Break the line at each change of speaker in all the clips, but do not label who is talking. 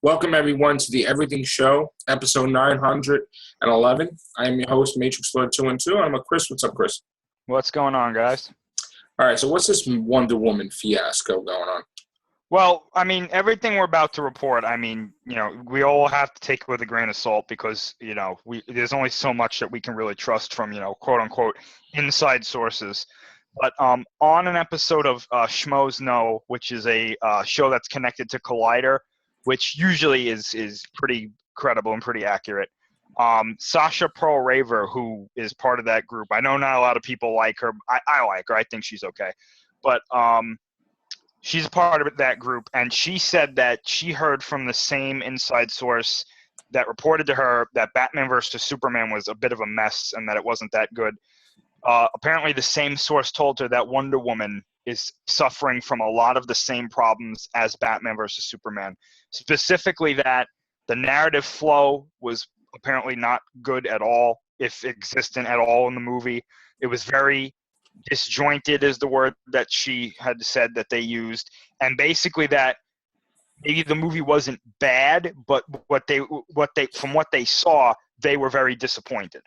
Welcome, everyone, to the Everything Show, episode 911. I am your host, Matrixlord212, and I'm with Chris. What's up, Chris?
What's going on, guys?
All right, so what's this Wonder Woman fiasco going on?
Well, I mean, everything we're about to report, we all have to take it with a grain of salt because, there's only so much that we can really trust from, quote unquote, inside sources. But on an episode of Schmoes Know, which is a show that's connected to Collider, which usually is pretty credible and pretty accurate, Sasha Pearl Raver, who is part of that group, I know not a lot of people like her. I like her. I think she's okay. But she's part of that group, and she said that she heard from the same inside source that reported to her that Batman vs. Superman was a bit of a mess and that it wasn't that good. Apparently, the same source told her that Wonder Woman is suffering from a lot of the same problems as Batman vs. Superman. Specifically that the narrative flow was apparently not good at all, if existent at all in the movie. It was very disjointed is the word that she had said that they used. And basically that maybe the movie wasn't bad, but from what they saw, they were very disappointed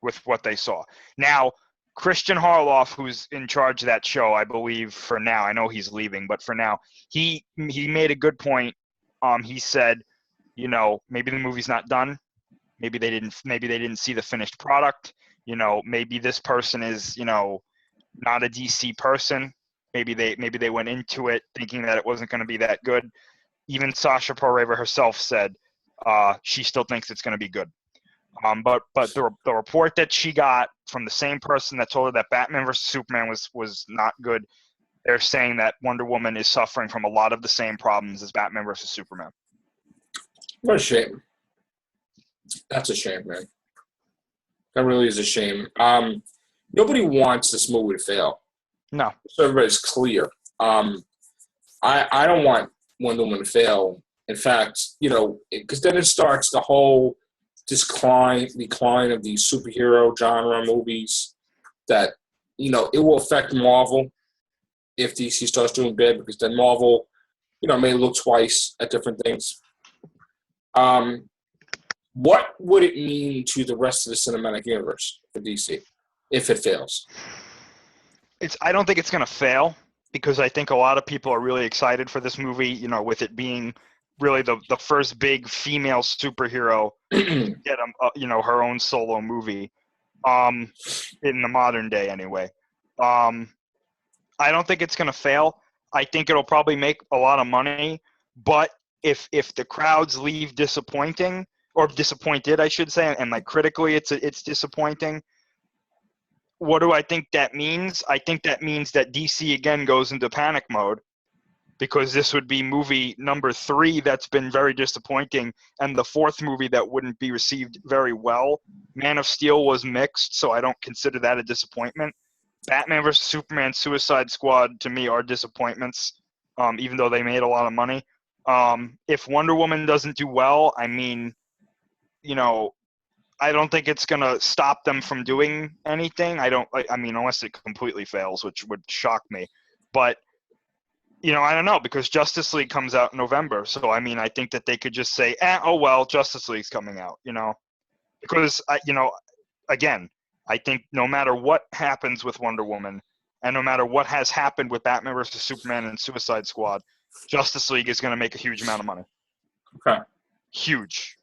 with what they saw. Now, Christian Harloff, who's in charge of that show, I believe for now, I know he's leaving, but for now, he made a good point. He said, maybe the movie's not done. Maybe they didn't see the finished product. Maybe this person is, not a DC person. Maybe they went into it thinking that it wasn't going to be that good. Even Sasha Pearl Raver herself said she still thinks it's going to be good. But the report that she got from the same person that told her that Batman vs. Superman was not good, they're saying that Wonder Woman is suffering from a lot of the same problems as Batman vs. Superman.
What a shame. That's a shame, man. That really is a shame. Nobody wants this movie to fail.
No.
So everybody's clear. I don't want Wonder Woman to fail. In fact, because then it starts the whole decline of these superhero genre movies that, it will affect Marvel if DC starts doing bad, because then Marvel, may look twice at different things. What would it mean to the rest of the cinematic universe for DC if it fails?
I don't think it's going to fail because I think a lot of people are really excited for this movie, with it being really the first big female superhero to get her own solo movie in the modern day anyway. I don't think it's going to fail. I think it'll probably make a lot of money, but if the crowds leave disappointed, I should say, and like critically it's disappointing, what do I think that means? I think that means that DC again goes into panic mode, because this would be movie number 3 that's been very disappointing, and the 4th movie that wouldn't be received very well. Man of Steel was mixed, so I don't consider that a disappointment. Batman vs. Superman, Suicide Squad, to me, are disappointments, even though they made a lot of money. If Wonder Woman doesn't do well, I don't think it's going to stop them from doing anything. Unless it completely fails, which would shock me. But I don't know, because Justice League comes out in November. So, I think that they could just say, Justice League's coming out, Because, again, I think no matter what happens with Wonder Woman and no matter what has happened with Batman vs. Superman and Suicide Squad, Justice League is going to make a huge amount of money.
Okay.
Huge.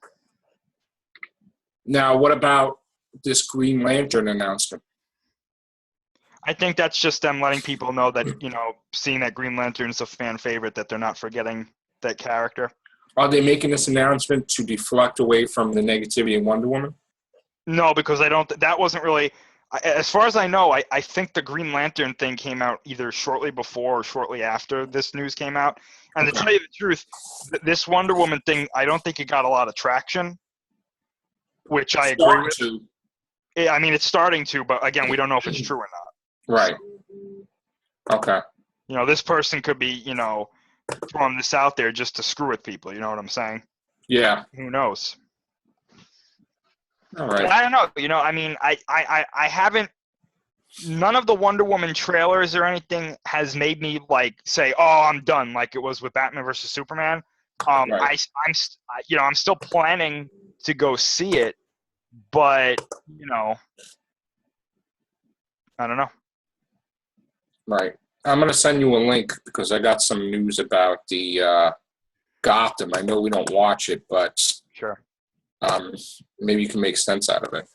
Now, what about this Green Lantern announcement?
I think that's just them letting people know that, seeing that Green Lantern is a fan favorite, that they're not forgetting that character.
Are they making this announcement to deflect away from the negativity in Wonder Woman?
No, because that wasn't really, as far as I know, I think the Green Lantern thing came out either shortly before or shortly after this news came out. And to tell you the truth, this Wonder Woman thing, I don't think it got a lot of traction, which I agree with. It's starting to, but again, we don't know if it's true or not.
Right. Okay.
This person could be, throwing this out there just to screw with people. You know what I'm saying?
Yeah.
Who knows?
All right.
But I don't know. I haven't. None of the Wonder Woman trailers or anything has made me say, "Oh, I'm done," like it was with Batman vs. Superman.
Right.
I'm still planning to go see it, but I don't know.
Right. I'm going to send you a link because I got some news about the Gotham. I know we don't watch it, but
Sure.
maybe you can make sense out of it.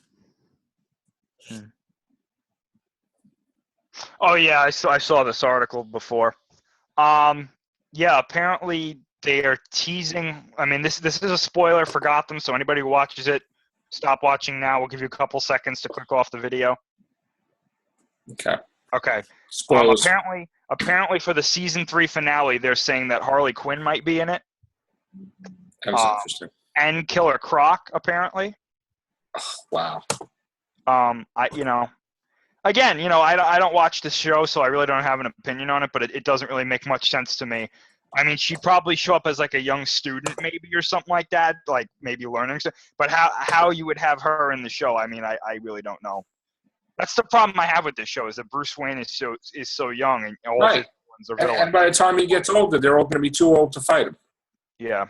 Oh yeah, I saw this article before. Yeah, apparently they are teasing. I mean, this is a spoiler for Gotham, so anybody who watches it, stop watching now. We'll give you a couple seconds to click off the video.
Okay.
Okay.
Spoilers.
Apparently for the season 3 finale, they're saying that Harley Quinn might be in it.
That was interesting.
And Killer Croc, apparently.
Oh, wow.
Again, I don't watch this show, so I really don't have an opinion on it, but it doesn't really make much sense to me. I mean, she'd probably show up as like a young student maybe or something like that, like maybe learning stuff. But how you would have her in the show, I mean, I really don't know. That's the problem I have with this show is that Bruce Wayne is so young and all of his villains are villains.
And by the time he gets older, they're all going to be too old to fight him.
Yeah.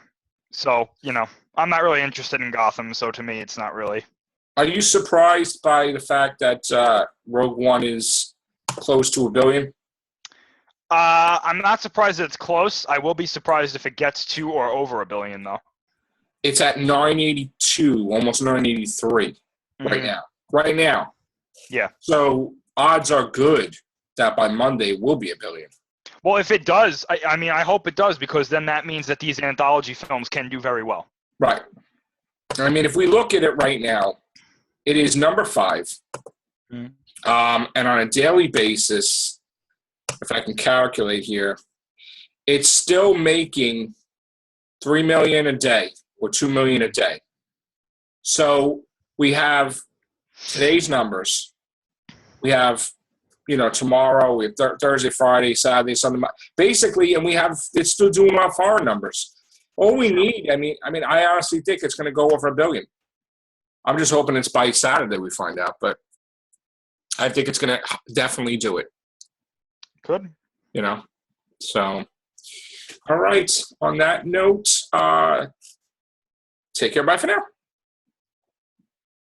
So, I'm not really interested in Gotham, so to me it's not really.
Are you surprised by the fact that Rogue One is close to $1 billion?
I'm not surprised that it's close. I will be surprised if it gets to or over $1 billion, though.
It's at 982, almost 983 right now. Right now.
Yeah.
So odds are good that by Monday it will be $1 billion.
Well, if it does, I mean, I hope it does, because then that means that these anthology films can do very well.
Right. I mean, if we look at it right now, it is number 5. And on a daily basis, if I can calculate here, it's still making $3 million a day or $2 million a day. So we have today's numbers. We have, tomorrow, we have Thursday, Friday, Saturday, Sunday. Basically, and it's still doing our foreign numbers. All we need, I mean, I honestly think it's going to go over $1 billion. I'm just hoping it's by Saturday we find out, but I think it's going to definitely do it.
Could.
So, all right. On that note, take care. Bye for now.